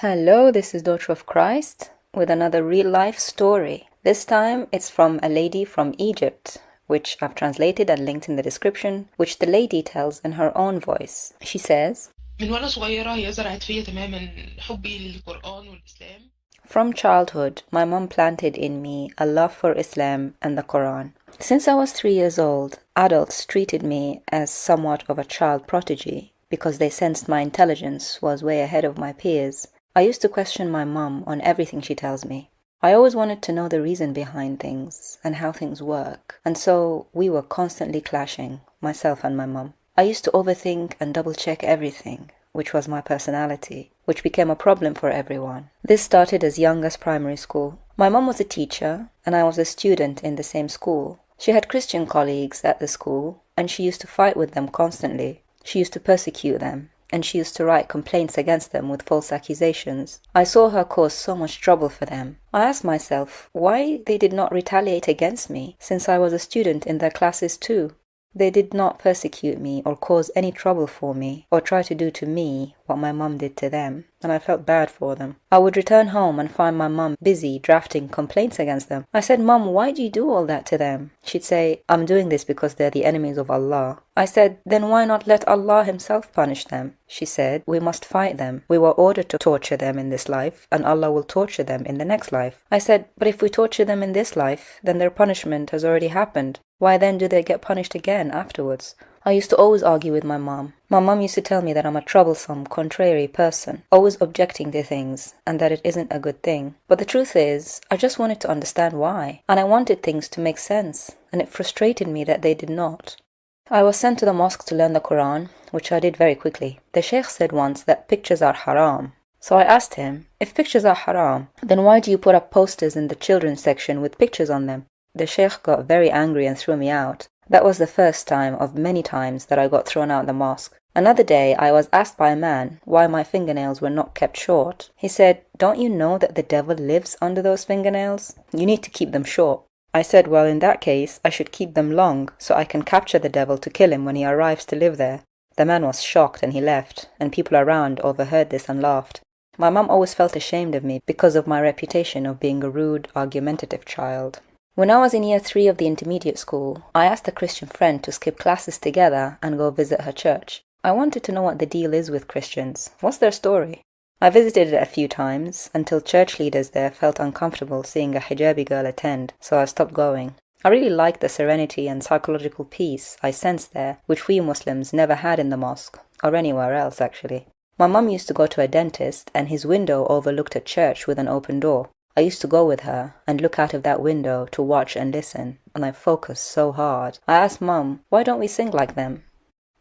Hello, this is Daughter of Christ with another real life story. This time it's from a lady from Egypt, which I've translated and linked in the description, which the lady tells in her own voice. She says, من وأنا صغيرة هي زرعت فيا تماما حبي للقرآن والإسلام. From childhood, my mom planted in me a love for Islam and the Quran. Since I was 3 years old, adults treated me as somewhat of a child prodigy because they sensed my intelligence was way ahead of my peers. I used to question my mom on everything she tells me. I always wanted to know the reason behind things and how things work, and so we were constantly clashing, myself and my mom. I used to overthink and double-check everything, which was my personality, which became a problem for everyone. This started as young as primary school. My mom was a teacher, and I was a student in the same school. She had Christian colleagues at the school, and she used to fight with them constantly. She used to persecute them, and she used to write complaints against them with false accusations. I saw her cause so much trouble for them. I asked myself why they did not retaliate against me, since I was a student in their classes too. They did not persecute me or cause any trouble for me or try to do to me what my mum did to them, and I felt bad for them. I would return home and find my mum busy drafting complaints against them. I said, "Mum, why do you do all that to them?" She'd say, "I'm doing this because they're the enemies of Allah." I said, "Then why not let Allah himself punish them?" She said, "We must fight them. We were ordered to torture them in this life, and Allah will torture them in the next life." I said, "But if we torture them in this life, then their punishment has already happened. Why then do they get punished again afterwards?" I used to always argue with my mom. My mom used to tell me that I'm a troublesome, contrary person, always objecting to things, and that it isn't a good thing. But the truth is, I just wanted to understand why, and I wanted things to make sense, and it frustrated me that they did not. I was sent to the mosque to learn the Quran, which I did very quickly. The sheikh said once that pictures are haram. So I asked him, if pictures are haram, then why do you put up posters in the children's section with pictures on them? The sheikh got very angry and threw me out. That was the first time of many times that I got thrown out the mosque. Another day I was asked by a man why my fingernails were not kept short. He said, "Don't you know that the devil lives under those fingernails? You need to keep them short." I said, well, in that case, I should keep them long so I can capture the devil to kill him when he arrives to live there. The man was shocked and he left, and people around overheard this and laughed. My mum always felt ashamed of me because of my reputation of being a rude, argumentative child. When I was in year 3 of the intermediate school, I asked a Christian friend to skip classes together and go visit her church. I wanted to know what the deal is with Christians. What's their story? I visited it a few times until church leaders there felt uncomfortable seeing a hijabi girl attend, so I stopped going. I really liked the serenity and psychological peace I sensed there, which we Muslims never had in the mosque, or anywhere else actually. My mum used to go to a dentist and his window overlooked a church with an open door. I used to go with her and look out of that window to watch and listen, and I focused so hard. I asked Mum, why don't we sing like them?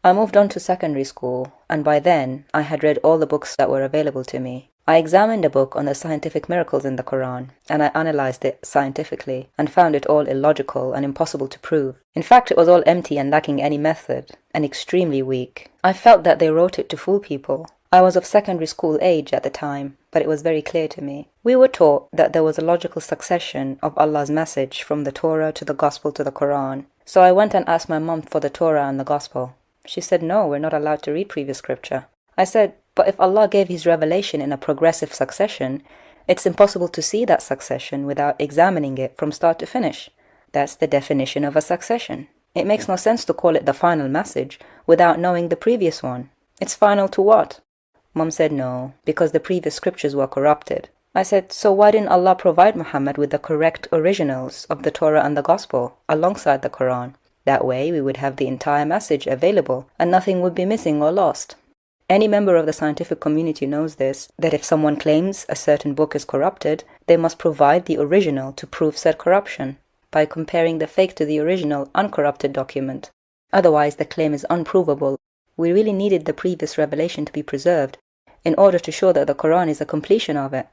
I moved on to secondary school, and by then I had read all the books that were available to me. I examined a book on the scientific miracles in the Quran, and I analyzed it scientifically, and found it all illogical and impossible to prove. In fact, it was all empty and lacking any method, and extremely weak. I felt that they wrote it to fool people. I was of secondary school age at the time, but it was very clear to me. We were taught that there was a logical succession of Allah's message from the Torah to the Gospel to the Quran. So I went and asked my mum for the Torah and the Gospel. She said, no, we're not allowed to read previous scripture. I said, but if Allah gave his revelation in a progressive succession, it's impossible to see that succession without examining it from start to finish. That's the definition of a succession. It makes no sense to call it the final message without knowing the previous one. It's final to what? Mum said no, because the previous scriptures were corrupted. I said, so why didn't Allah provide Muhammad with the correct originals of the Torah and the Gospel alongside the Quran? That way we would have the entire message available and nothing would be missing or lost. Any member of the scientific community knows this, that if someone claims a certain book is corrupted, they must provide the original to prove said corruption by comparing the fake to the original uncorrupted document. Otherwise the claim is unprovable. We really needed the previous revelation to be preserved in order to show that the Quran is a completion of it.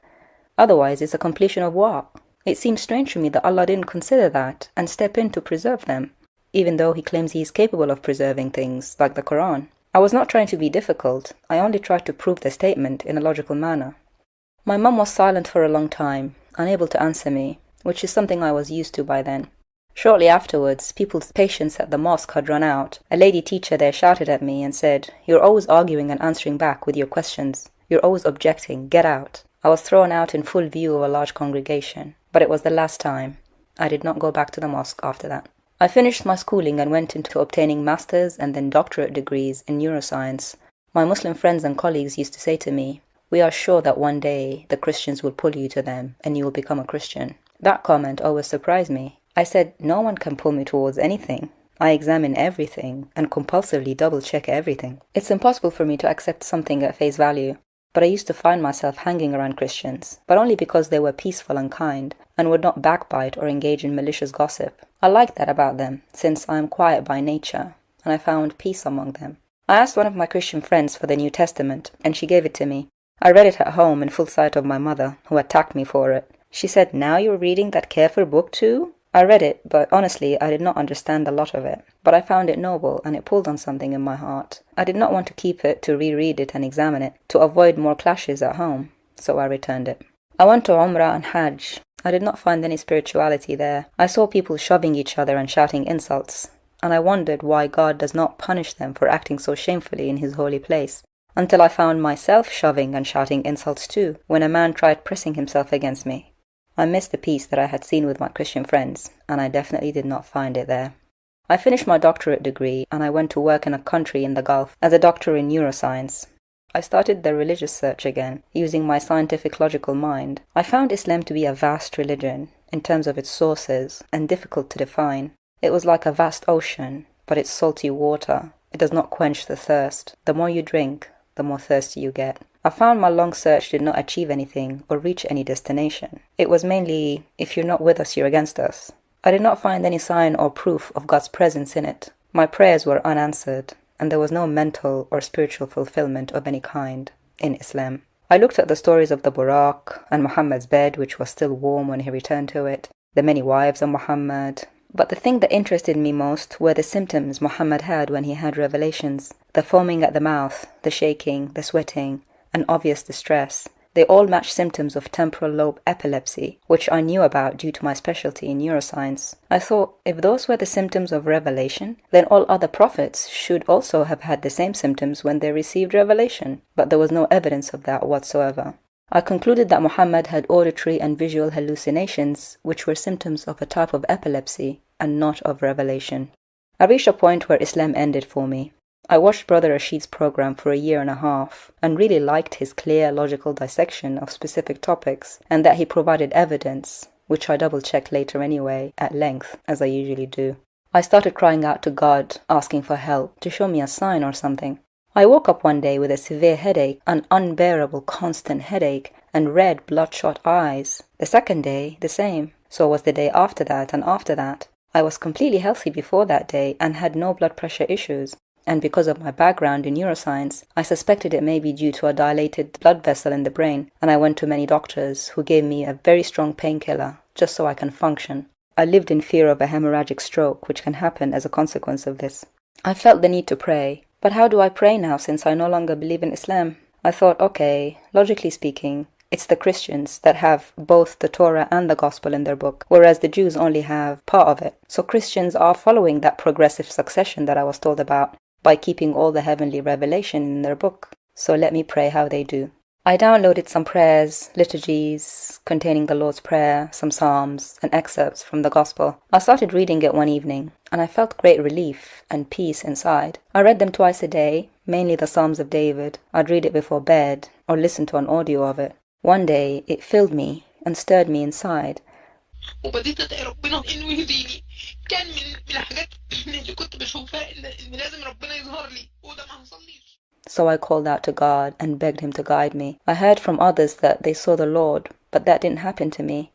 Otherwise, it's a completion of what? It seems strange to me that Allah didn't consider that and step in to preserve them, even though He claims He is capable of preserving things like the Quran. I was not trying to be difficult. I only tried to prove the statement in a logical manner. My mum was silent for a long time, unable to answer me, which is something I was used to by then. Shortly afterwards, people's patience at the mosque had run out. A lady teacher there shouted at me and said, "You're always arguing and answering back with your questions. You're always objecting. Get out. I was thrown out in full view of a large congregation, but it was the last time. I did not go back to the mosque after that. I finished my schooling and went into obtaining master's and then doctorate degrees in neuroscience. My Muslim friends and colleagues used to say to me, "We are sure that one day the Christians will pull you to them and you will become a Christian." That comment always surprised me. I said, no one can pull me towards anything. I examine everything and compulsively double-check everything. It's impossible for me to accept something at face value. But I used to find myself hanging around Christians, but only because they were peaceful and kind, and would not backbite or engage in malicious gossip. I liked that about them, since I am quiet by nature, and I found peace among them. I asked one of my Christian friends for the New Testament, and she gave it to me. I read it at home in full sight of my mother, who attacked me for it. She said, "Now you're reading that Kafir book too?" I read it, but honestly, I did not understand a lot of it. But I found it noble, and it pulled on something in my heart. I did not want to keep it, to reread it and examine it, to avoid more clashes at home, so I returned it. I went to Umrah and Hajj. I did not find any spirituality there. I saw people shoving each other and shouting insults, and I wondered why God does not punish them for acting so shamefully in His holy place. Until I found myself shoving and shouting insults too, when a man tried pressing himself against me. I missed the peace that I had seen with my Christian friends, and I definitely did not find it there. I finished my doctorate degree, and I went to work in a country in the Gulf as a doctor in neuroscience. I started the religious search again, using my scientific logical mind. I found Islam to be a vast religion, in terms of its sources, and difficult to define. It was like a vast ocean, but it's salty water. It does not quench the thirst. The more you drink, the more thirsty you get. I found my long search did not achieve anything or reach any destination. It was mainly, if you're not with us, you're against us. I did not find any sign or proof of God's presence in it. My prayers were unanswered, and there was no mental or spiritual fulfillment of any kind in Islam. I looked at the stories of the Buraq and Muhammad's bed, which was still warm when he returned to it, the many wives of Muhammad. But the thing that interested me most were the symptoms Muhammad had when he had revelations. The foaming at the mouth, the shaking, the sweating, and obvious distress. They all match symptoms of temporal lobe epilepsy, which I knew about due to my specialty in neuroscience. I thought, if those were the symptoms of revelation, then all other prophets should also have had the same symptoms when they received revelation. But there was no evidence of that whatsoever. I concluded that Muhammad had auditory and visual hallucinations, which were symptoms of a type of epilepsy and not of revelation. I reached a point where Islam ended for me. I watched Brother Rashid's program for a year and a half and really liked his clear, logical dissection of specific topics, and that he provided evidence, which I double-checked later anyway, at length, as I usually do. I started crying out to God, asking for help, to show me a sign or something. I woke up one day with a severe headache, an unbearable constant headache, and red, bloodshot eyes. The second day, the same. So was the day after that and after that. I was completely healthy before that day and had no blood pressure issues. And because of my background in neuroscience, I suspected it may be due to a dilated blood vessel in the brain, and I went to many doctors who gave me a very strong painkiller, just so I can function. I lived in fear of a hemorrhagic stroke, which can happen as a consequence of this. I felt the need to pray. But how do I pray now, since I no longer believe in Islam? I thought, okay, logically speaking, it's the Christians that have both the Torah and the Gospel in their book, whereas the Jews only have part of it. So Christians are following that progressive succession that I was told about, by keeping all the heavenly revelation in their book. So let me pray how they do. I downloaded some prayers, liturgies containing the Lord's Prayer, some psalms, and excerpts from the Gospel. I started reading it one evening, and I felt great relief and peace inside. I read them twice a day, mainly the Psalms of David. I'd read it before bed, or listen to an audio of it. One day, it filled me and stirred me inside. وبديت ادعي ربنا انه يهديني. كان من الحاجات اللي كنت بشوفها ان لازم ربنا يظهر لي وده ما حصليش. So I called out to God and begged him to guide me. I heard from others that they saw the Lord, but that didn't happen to me.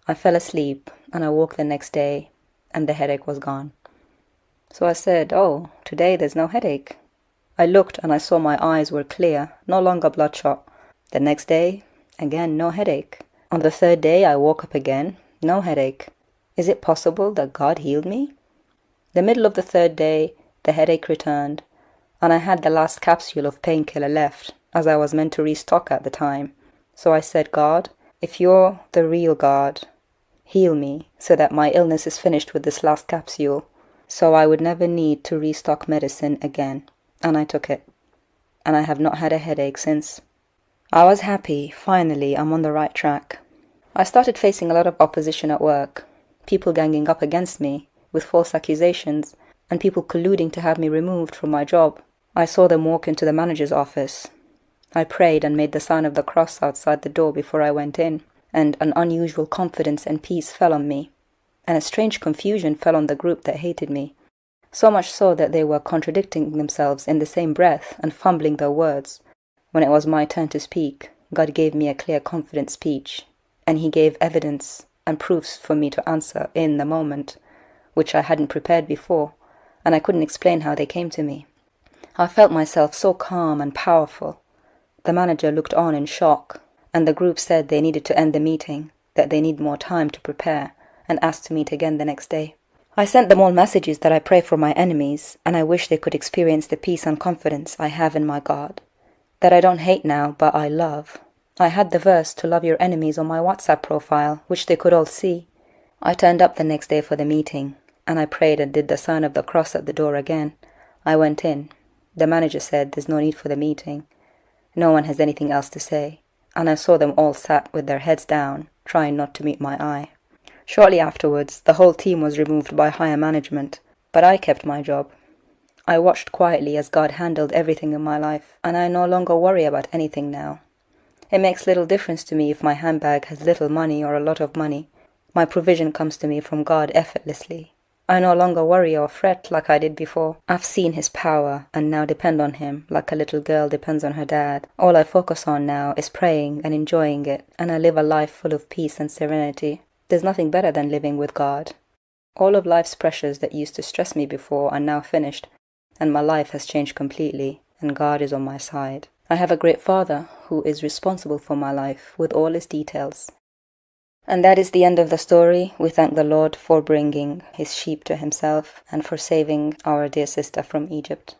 I fell asleep and I woke the next day and the headache was gone. So I said, oh, today there's no headache. I looked and I saw my eyes were clear, no longer bloodshot. The next day, again, no headache. On the third day, I woke up again, no headache. Is it possible that God healed me? The middle of the third day, the headache returned, and I had the last capsule of painkiller left, as I was meant to restock at the time. So I said, God, if you're the real God, heal me so that my illness is finished with this last capsule, so I would never need to restock medicine again. And I took it. And I have not had a headache since. I was happy. Finally, I'm on the right track. I started facing a lot of opposition at work, people ganging up against me with false accusations, and people colluding to have me removed from my job. I saw them walk into the manager's office. I prayed and made the sign of the cross outside the door before I went in, and an unusual confidence and peace fell on me, and a strange confusion fell on the group that hated me, so much so that they were contradicting themselves in the same breath and fumbling their words. When it was my turn to speak, God gave me a clear, confident speech, and He gave evidence and proofs for me to answer in the moment, which I hadn't prepared before, and I couldn't explain how they came to me. I felt myself so calm and powerful. The manager looked on in shock, and the group said they needed to end the meeting, that they need more time to prepare, and asked to meet again the next day. I sent them all messages that I pray for my enemies, and I wish they could experience the peace and confidence I have in my God, that I don't hate now, but I love. I had the verse to love your enemies on my WhatsApp profile, which they could all see. I turned up the next day for the meeting, and I prayed and did the sign of the cross at the door again. I went in. The manager said there's no need for the meeting. No one has anything else to say, and I saw them all sat with their heads down, trying not to meet my eye. Shortly afterwards, the whole team was removed by higher management, but I kept my job. I watched quietly as God handled everything in my life, and I no longer worry about anything now. It makes little difference to me if my handbag has little money or a lot of money. My provision comes to me from God effortlessly. I no longer worry or fret like I did before. I've seen His power and now depend on Him like a little girl depends on her dad. All I focus on now is praying and enjoying it, and I live a life full of peace and serenity. There's nothing better than living with God. All of life's pressures that used to stress me before are now finished, and my life has changed completely, and God is on my side. I have a great Father who is responsible for my life with all its details. And that is the end of the story. We thank the Lord for bringing His sheep to Himself and for saving our dear sister from Egypt.